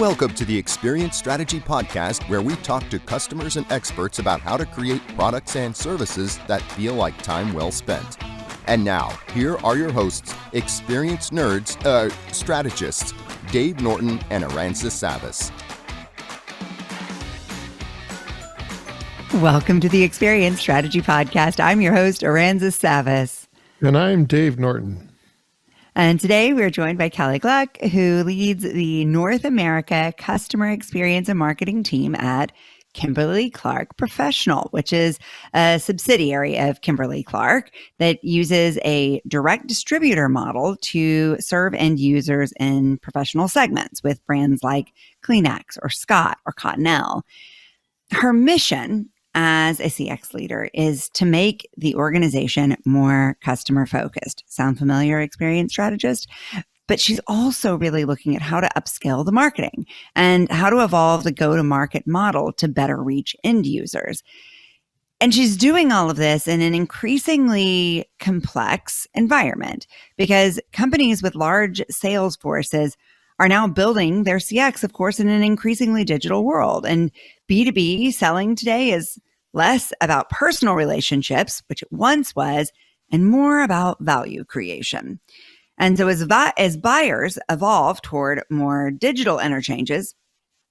Welcome to the Experience Strategy Podcast, where we talk to customers and experts about how to create products and services that feel like time well spent. And now, here are your hosts, experienced strategists, Dave Norton and Aranza Savas. Welcome to the Experience Strategy Podcast. I'm your host, Aranza Savas. And I'm Dave Norton. And today we're joined by Kellie Glueck, who leads the North America Customer Experience and Marketing team at Kimberly-Clark Professional, which is a subsidiary of Kimberly-Clark that uses a direct distributor model to serve end users in professional segments with brands like Kleenex or Scott or Cottonelle. Her mission as a CX leader is to make the organization more customer focused. Sound familiar, experienced strategist? But she's also really looking at how to upscale the marketing and how to evolve the go-to-market model to better reach end users. And she's doing all of this in an increasingly complex environment because companies with large sales forces are now building their CX, of course, in an increasingly digital world. And B2B selling today is less about personal relationships, which it once was, and more about value creation. And so as buyers evolve toward more digital interchanges,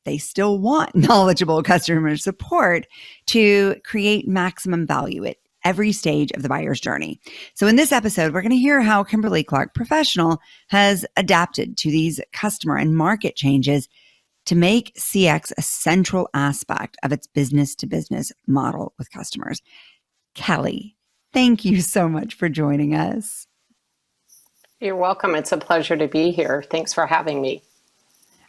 they still want knowledgeable customer support to create maximum value at every stage of the buyer's journey. So in this episode, we're going to hear how Kimberly-Clark Professional has adapted to these customer and market changes to make CX a central aspect of its business-to-business model with customers. Kellie, thank you so much for joining us. You're welcome. It's a pleasure to be here. Thanks for having me.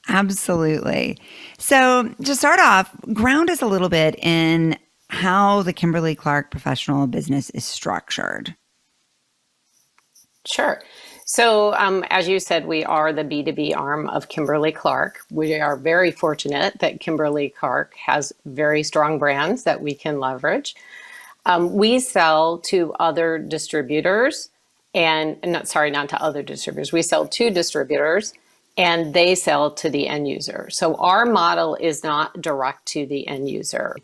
Absolutely. So to start off, ground us a little bit in how the Kimberly-Clark Professional business is structured. Sure. So as you said, we are the B2B arm of Kimberly-Clark. We are very fortunate that Kimberly-Clark has very strong brands that we can leverage. We sell to other distributors not to other distributors. We sell to distributors and they sell to the end user. So our model is not direct to the end user.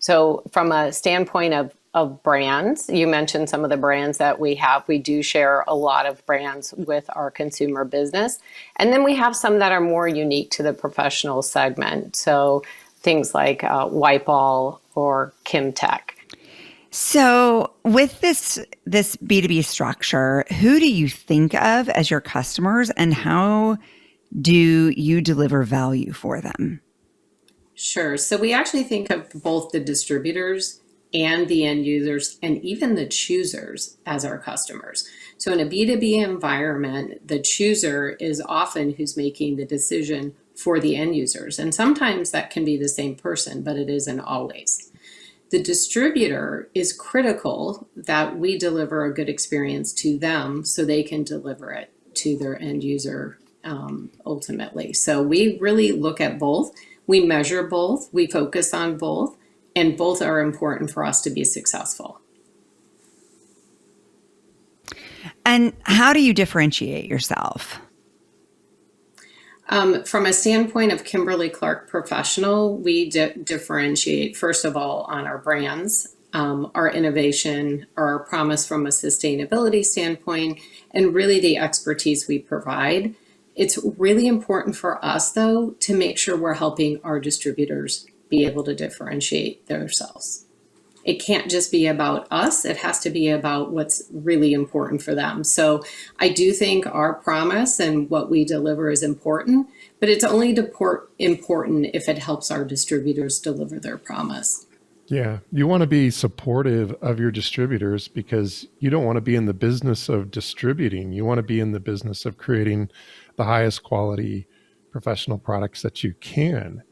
So from a standpoint of brands, you mentioned some of the brands that we have. We do share a lot of brands with our consumer business. And then we have some that are more unique to the professional segment. So things like Wipeall or Kimtech. So with this B2B structure, who do you think of as your customers and how do you deliver value for them? Sure. So we actually think of both the distributors and the end users and even the choosers as our customers. So in a B2B environment, the chooser is often who's making the decision for the end users. And sometimes that can be the same person, but it isn't always. The distributor is critical that we deliver a good experience to them so they can deliver it to their end user ultimately. So we really look at both. We measure both. We focus on both. And both are important for us to be successful. And how do you differentiate yourself? From a standpoint of Kimberly-Clark Professional, we differentiate, first of all, on our brands, our innovation, our promise from a sustainability standpoint, and really the expertise we provide. It's really important for us, though, to make sure we're helping our distributors be able to differentiate themselves. It can't just be about us. It has to be about what's really important for them. So I do think our promise and what we deliver is important, but it's only important if it helps our distributors deliver their promise. Yeah, you want to be supportive of your distributors because you don't want to be in the business of distributing. You want to be in the business of creating the highest quality professional products that you can,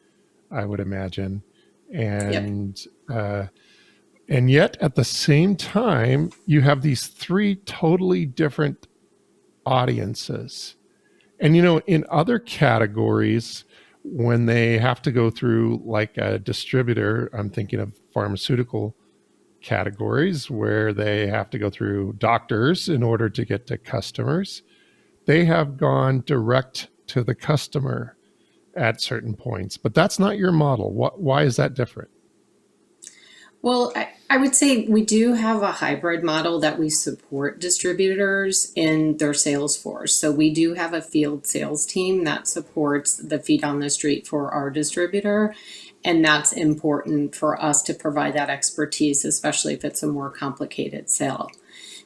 I would imagine. And and yet at the same time, you have these three totally different audiences. And, in other categories, when they have to go through like a distributor, I'm thinking of pharmaceutical categories where they have to go through doctors in order to get to customers. They have gone direct to the customer. at certain points, but that's not your model. Why is that different? Well, I would say we do have a hybrid model that we support distributors in their sales force. So we do have a field sales team that supports the feet on the street for our distributor. And that's important for us to provide that expertise, especially if it's a more complicated sale.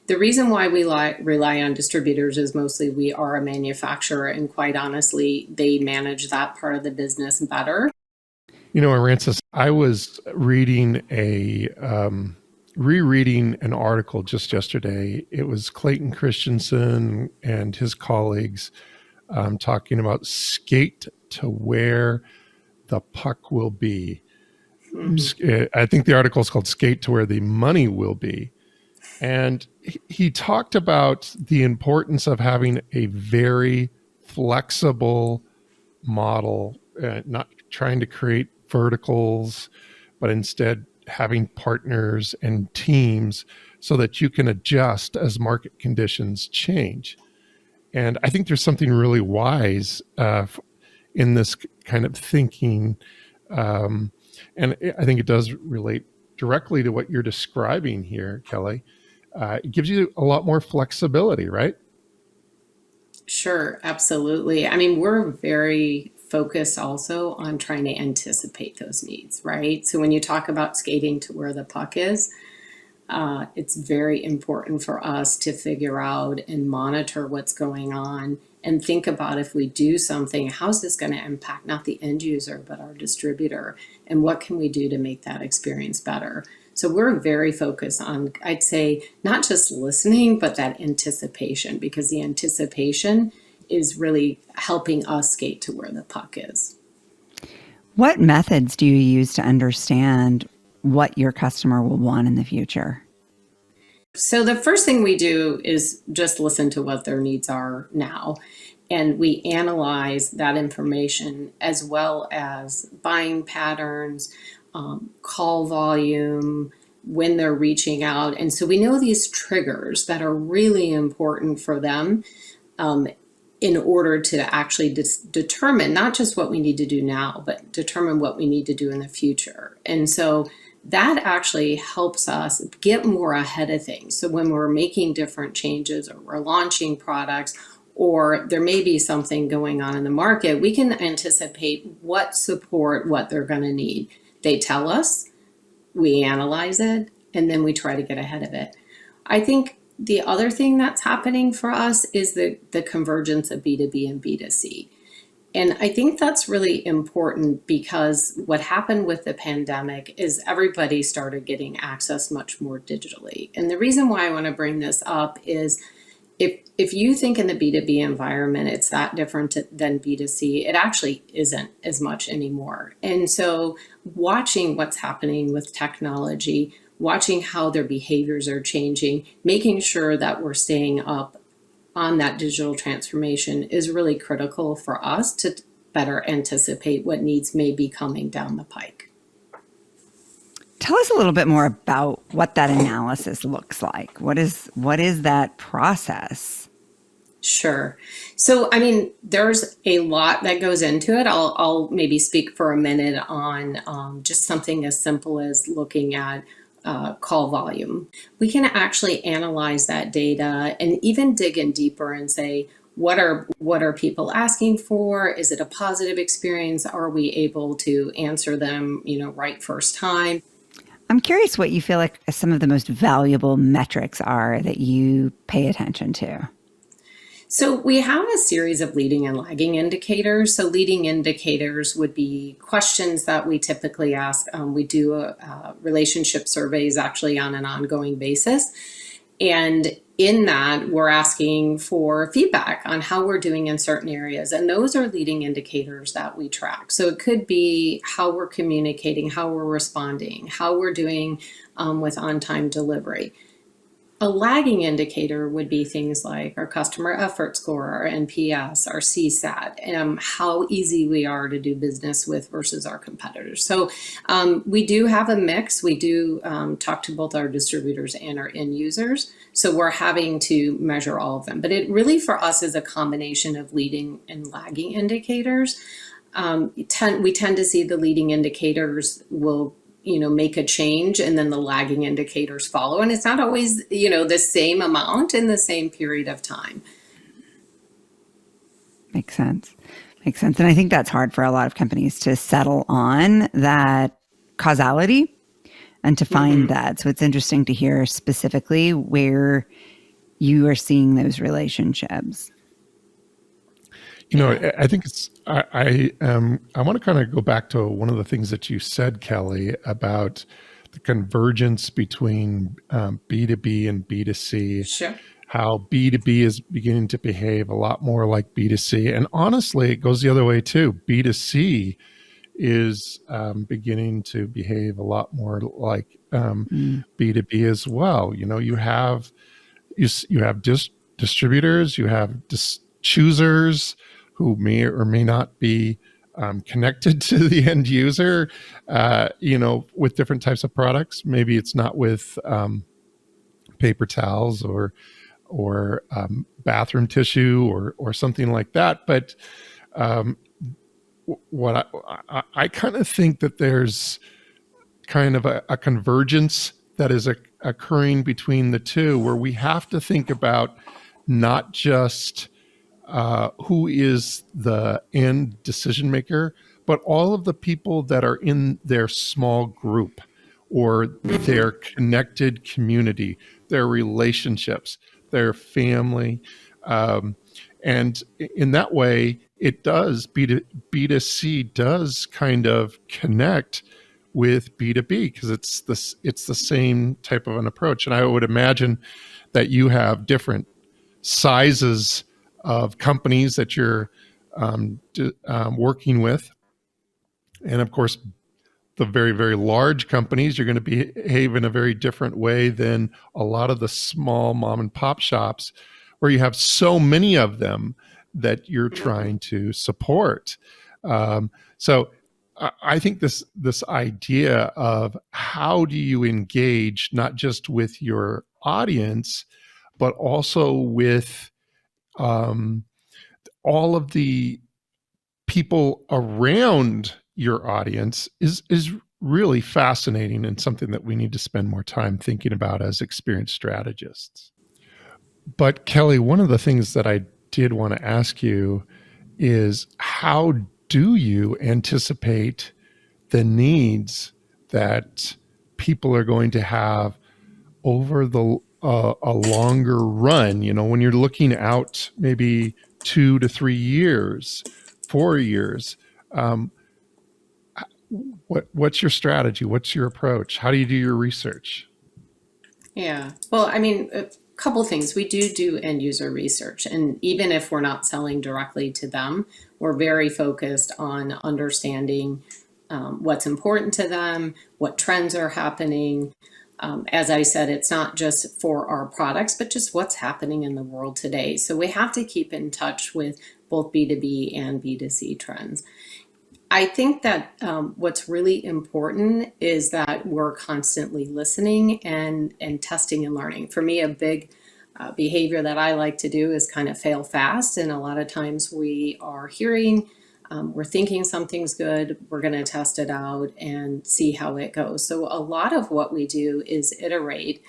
The reason why we rely on distributors is mostly we are a manufacturer, and quite honestly, they manage that part of the business better. You know, Arances, I was reading rereading an article just yesterday. It was Clayton Christensen and his colleagues talking about skate to where the puck will be. Mm-hmm. I think the article is called Skate to Where the Money Will Be. And he talked about the importance of having a very flexible model, not trying to create verticals, but instead having partners and teams so that you can adjust as market conditions change. And I think there's something really wise in this kind of thinking. And I think it does relate directly to what you're describing here, Kelly. It gives you a lot more flexibility, right? Sure, absolutely. I mean, we're very focused also on trying to anticipate those needs, right? So when you talk about skating to where the puck is, it's very important for us to figure out and monitor what's going on and think about, if we do something, how's this going to impact not the end user, but our distributor? And what can we do to make that experience better? So we're very focused on, I'd say, not just listening, but that anticipation, because the anticipation is really helping us skate to where the puck is. What methods do you use to understand what your customer will want in the future? So the first thing we do is just listen to what their needs are now. And we analyze that information as well as buying patterns, call volume, when they're reaching out. And so we know these triggers that are really important for them in order to actually determine not just what we need to do now, but determine what we need to do in the future. And so that actually helps us get more ahead of things. So when we're making different changes, or we're launching products, or there may be something going on in the market, we can anticipate what support, what they're going to need. They tell us, we analyze it, and then we try to get ahead of it. I think the other thing that's happening for us is the convergence of B2B and B2C. And I think that's really important, because what happened with the pandemic is everybody started getting access much more digitally. And the reason why I want to bring this up is if you think in the B2B environment it's that different than B2C, it actually isn't as much anymore. And so watching what's happening with technology, watching how their behaviors are changing, making sure that we're staying up on that digital transformation is really critical for us to better anticipate what needs may be coming down the pike. Tell us a little bit more about what that analysis looks like. What is that process? Sure. So, I mean, there's a lot that goes into it. I'll maybe speak for a minute on just something as simple as looking at call volume. We can actually analyze that data and even dig in deeper and say, what are people asking for? Is it a positive experience? Are we able to answer them, right first time? I'm curious what you feel like some of the most valuable metrics are that you pay attention to. So we have a series of leading and lagging indicators. So leading indicators would be questions that we typically ask. We do relationship surveys actually on an ongoing basis. And in that, we're asking for feedback on how we're doing in certain areas. And those are leading indicators that we track. So it could be how we're communicating, how we're responding, how we're doing with on-time delivery. A lagging indicator would be things like our customer effort score, our NPS, our CSAT, how easy we are to do business with versus our competitors. So we do have a mix. We do talk to both our distributors and our end users. So we're having to measure all of them. But it really for us is a combination of leading and lagging indicators. we tend to see the leading indicators will, make a change, and then the lagging indicators follow. And it's not always, the same amount in the same period of time. Makes sense. Makes sense. And I think that's hard for a lot of companies to settle on that causality and to find that. So it's interesting to hear specifically where you are seeing those relationships. I think I want to kind of go back to one of the things that you said, Kelly, about the convergence between B2B and B2C. Sure. How B2B is beginning to behave a lot more like B2C. And honestly, it goes the other way too. B2C is beginning to behave a lot more like B2B as well. You have distributors, you have choosers who may or may not be connected to the end user, with different types of products. Maybe it's not with paper towels or bathroom tissue or something like that. But what I kind of think that there's kind of a convergence that is occurring between the two, where we have to think about not just who is the end decision maker, but all of the people that are in their small group or their connected community, their relationships, their family. And in that way, it does, B2C does kind of connect with B2B because it's the same type of an approach. And I would imagine that you have different sizes of companies that you're working with. And of course, the very, very large companies, you're going to behave in a very different way than a lot of the small mom and pop shops where you have so many of them that you're trying to support. So I think this idea of how do you engage not just with your audience, but also with all of the people around your audience is really fascinating and something that we need to spend more time thinking about as experienced strategists. But Kelly, one of the things that I did want to ask you is, how do you anticipate the needs that people are going to have over a longer run? When you're looking out maybe 2 to 3 years, 4 years, what's your strategy? What's your approach? How do you do your research? Yeah. Well, a couple things. We do end user research. And even if we're not selling directly to them, we're very focused on understanding what's important to them, what trends are happening. As I said, it's not just for our products, but just what's happening in the world today. So we have to keep in touch with both B2B and B2C trends. I think that what's really important is that we're constantly listening and testing and learning. For me, a big behavior that I like to do is kind of fail fast. And a lot of times we are hearing, we're thinking something's good, we're going to test it out and see how it goes. So a lot of what we do is iterate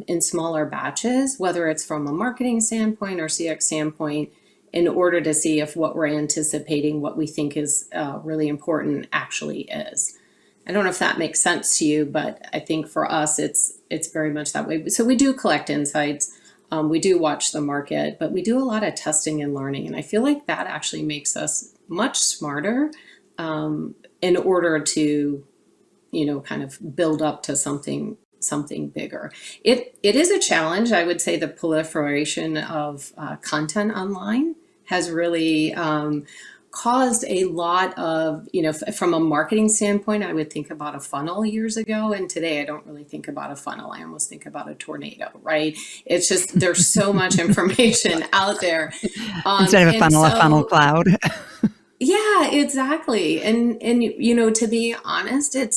in smaller batches, whether it's from a marketing standpoint or CX standpoint, in order to see if what we're anticipating, what we think is really important actually is. I don't know if that makes sense to you, but I think for us, it's very much that way. So we do collect insights, we do watch the market, but we do a lot of testing and learning. And I feel like that actually makes us much smarter in order to, kind of build up to something bigger. It is a challenge. I would say the proliferation of content online has really caused a lot of, from a marketing standpoint, I would think about a funnel years ago. And today I don't really think about a funnel. I almost think about a tornado, right? It's just, there's so much information out there. Instead of a funnel cloud. Yeah, exactly. And to be honest, it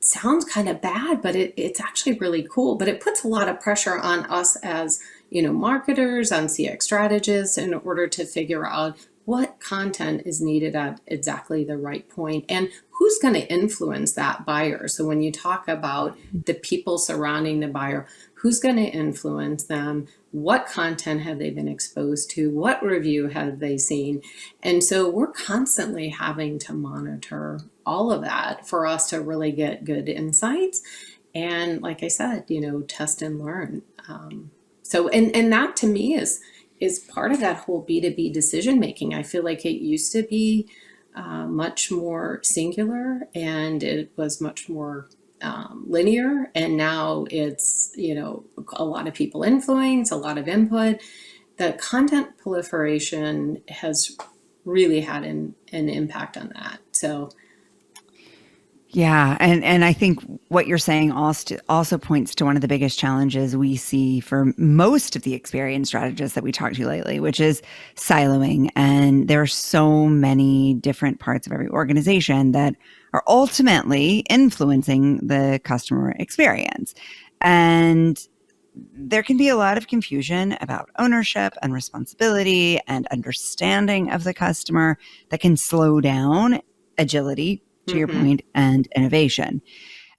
sounds kind of bad, but it's actually really cool. But it puts a lot of pressure on us as, marketers, on CX strategists, in order to figure out what content is needed at exactly the right point, and who's going to influence that buyer. So when you talk about the people surrounding the buyer, who's going to influence them? What content have they been exposed to? What review have they seen? And so we're constantly having to monitor all of that for us to really get good insights. And like I said, test and learn. And that to me is part of that whole B2B decision making. I feel like it used to be much more singular, and it was much more linear, and now it's a lot of people influence, a lot of input. The content proliferation has really had an impact on that. So yeah, and I think what you're saying also points to one of the biggest challenges we see for most of the experience strategists that we talked to lately, which is siloing. And there are so many different parts of every organization that are ultimately influencing the customer experience. And there can be a lot of confusion about ownership and responsibility and understanding of the customer that can slow down agility, to your point, and innovation.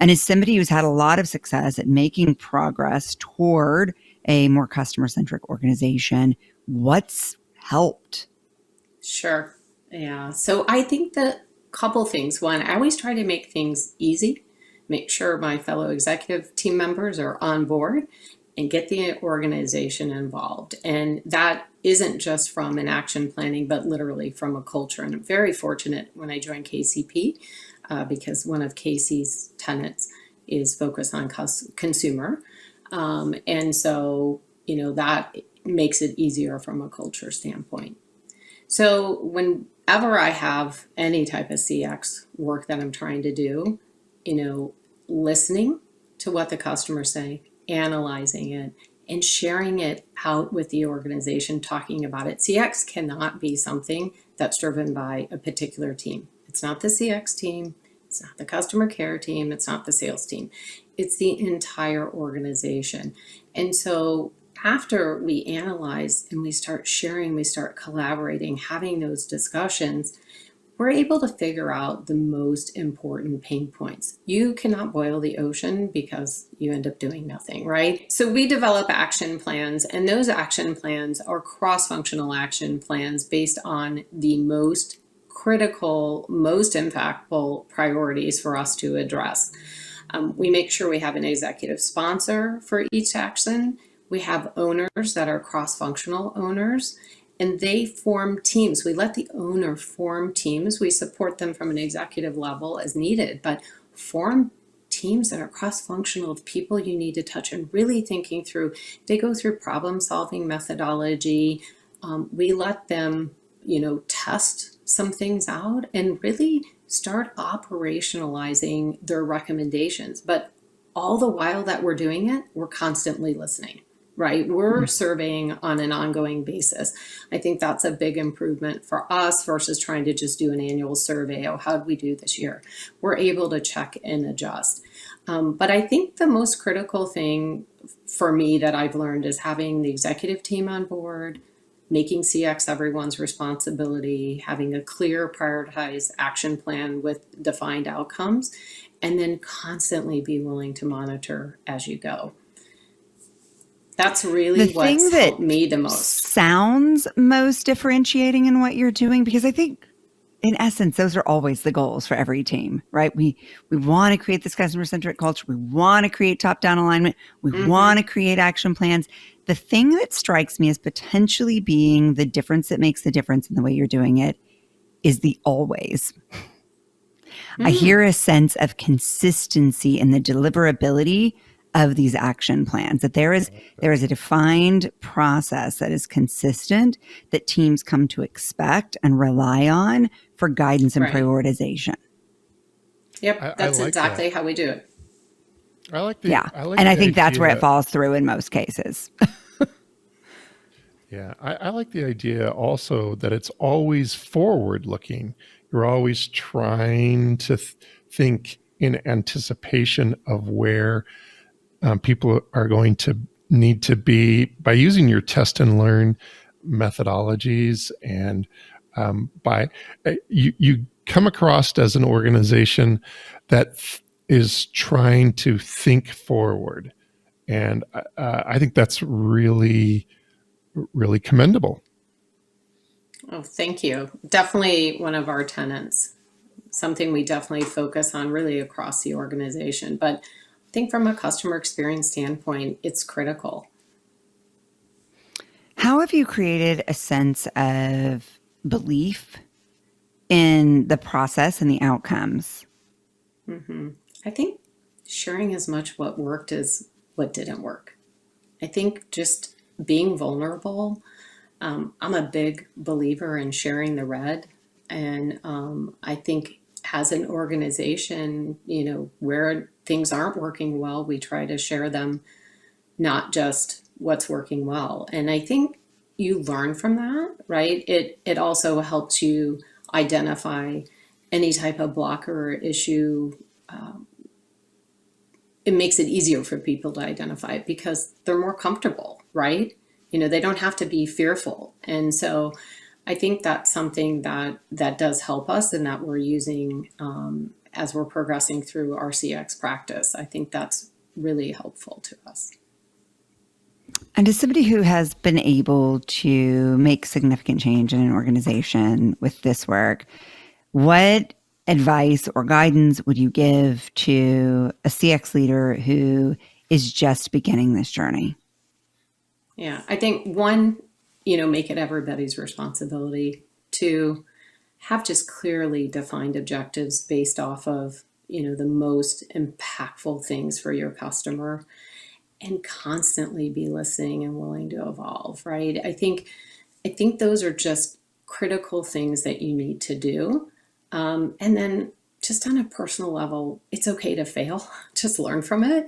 And as somebody who's had a lot of success at making progress toward a more customer-centric organization, what's helped? Sure. Yeah. So I think that couple things. One, I always try to make things easy, make sure my fellow executive team members are on board, and get the organization involved. And that isn't just from an action planning, but literally from a culture. And I'm very fortunate when I joined KCP because one of Casey's tenets is focus on consumer. And so, that makes it easier from a culture standpoint. So whenever I have any type of CX work that I'm trying to do, listening to what the customers say, analyzing it, and sharing it out with the organization, talking about it. CX cannot be something that's driven by a particular team. It's not the CX team. It's not the customer care team. It's not the sales team. It's the entire organization. And so after we analyze and we start sharing, we start collaborating, having those discussions, we're able to figure out the most important pain points. You cannot boil the ocean because you end up doing nothing, right? So we develop action plans, and those action plans are cross-functional action plans based on the most critical, most impactful priorities for us to address. We make sure we have an executive sponsor for each action. We have owners that are cross-functional owners, and they form teams. We let the owner form teams. We support them from an executive level as needed, but form teams that are cross-functional of people you need to touch, and really thinking through. They go through problem-solving methodology. We let them, test some things out and really start operationalizing their recommendations. But all the while that we're doing it, we're constantly listening. Right? We're surveying on an ongoing basis. I think that's a big improvement for us versus trying to just do an annual survey. Oh, how did we do this year? We're able to check and adjust. But I think the most critical thing for me that I've learned is having the executive team on board, making CX everyone's responsibility, having a clear prioritized action plan with defined outcomes, and then constantly be willing to monitor as you go. That's really what's helped me the most. Sounds most differentiating in what you're doing, because I think in essence, those are always the goals for every team, right? We want to create this customer-centric culture. We want to create top-down alignment. We want to create action plans. The thing that strikes me as potentially being the difference that makes the difference in the way you're doing it is the always. I hear a sense of consistency in the deliverability of these action plans, that there is a defined process that is consistent, that teams come to expect and rely on for guidance and prioritization. Yep, that's like exactly how we do it. I like the and I think that's where it falls through in most cases. Yeah, I like the idea also that it's always forward looking. You're always trying to think in anticipation of where people are going to need to be by using your test and learn methodologies and You come across as an organization that is trying to think forward, and I think that's really, really commendable. Oh, thank you. Definitely one of our tenets, something we definitely focus on really across the organization. But I think from a customer experience standpoint, it's critical. How have you created a sense of belief in the process and the outcomes? I think sharing as much what worked as what didn't work. I think just being vulnerable. I'm a big believer in sharing the red. And I think as an organization, where things aren't working well, we try to share them, not just what's working well. And I think you learn from that, right? It also helps you identify any type of blocker or issue. It makes it easier for people to identify it because they're more comfortable, right? They don't have to be fearful. And so I think that's something that does help us and that we're using as we're progressing through our CX practice. I think that's really helpful to us. And as somebody who has been able to make significant change in an organization with this work, what advice or guidance would you give to a CX leader who is just beginning this journey? Yeah, I think one, make it everybody's responsibility to have just clearly defined objectives based off of, the most impactful things for your customer, and constantly be listening and willing to evolve, right? I think those are just critical things that you need to do. And then just on a personal level, it's okay to fail, just learn from it.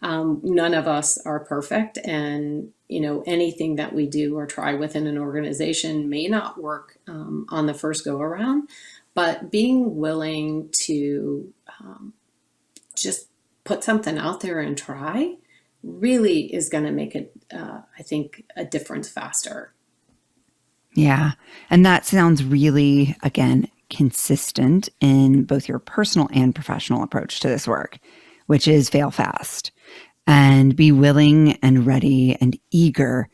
None of us are perfect, and anything that we do or try within an organization may not work on the first go around, but being willing to just put something out there and try really is going to make it, I think, a difference faster. Yeah. And that sounds really, again, consistent in both your personal and professional approach to this work, which is fail fast and be willing and ready and eager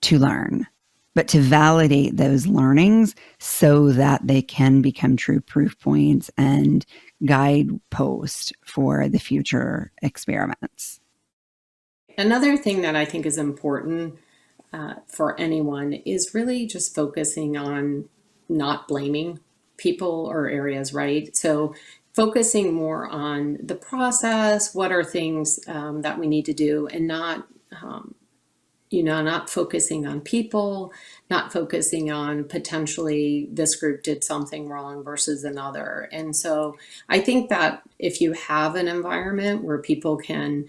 to learn, but to validate those learnings so that they can become true proof points and guideposts for the future experiments. Another thing that I think is important for anyone is really just focusing on not blaming people or areas, right? So focusing more on the process, what are things that we need to do, and not focusing on people, not focusing on potentially this group did something wrong versus another. And so I think that if you have an environment where people can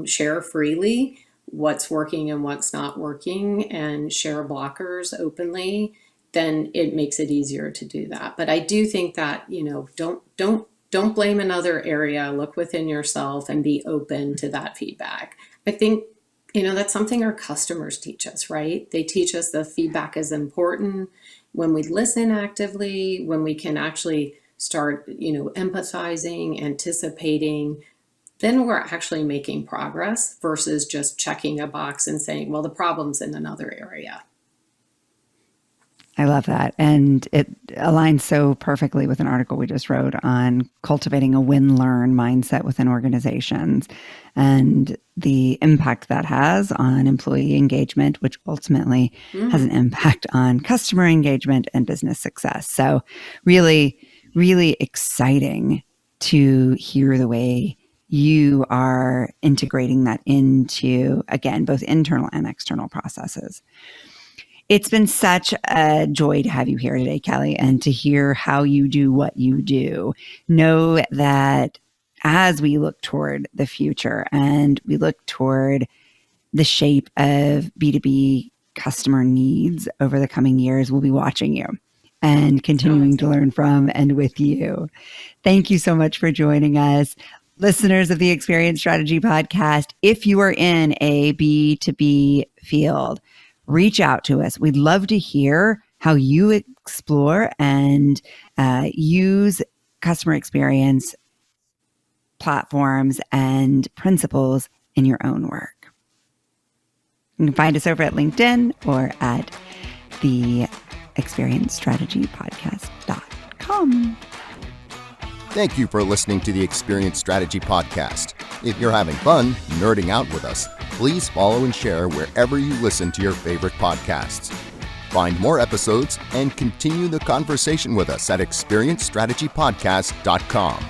share freely what's working and what's not working and share blockers openly, then it makes it easier to do that. But I do think that, don't blame another area, look within yourself and be open to that feedback. I think, that's something our customers teach us, right? They teach us the feedback is important. When we listen actively, when we can actually start, empathizing, anticipating, then we're actually making progress versus just checking a box and saying, well, the problem's in another area. I love that. And it aligns so perfectly with an article we just wrote on cultivating a win-learn mindset within organizations and the impact that has on employee engagement, which ultimately has an impact on customer engagement and business success. So really, really exciting to hear the way you are integrating that into, again, both internal and external processes. It's been such a joy to have you here today, Kellie, and to hear how you do what you do. Know that as we look toward the future and we look toward the shape of B2B customer needs over the coming years, we'll be watching you and continuing to learn from and with you. Thank you so much for joining us. Listeners of the Experience Strategy Podcast, if you are in a B2B field, reach out to us. We'd love to hear how you explore and use customer experience platforms and principles in your own work. You can find us over at LinkedIn or at the experiencestrategypodcast.com. Thank you for listening to the Experience Strategy Podcast. If you're having fun nerding out with us, please follow and share wherever you listen to your favorite podcasts. Find more episodes and continue the conversation with us at experiencestrategypodcast.com.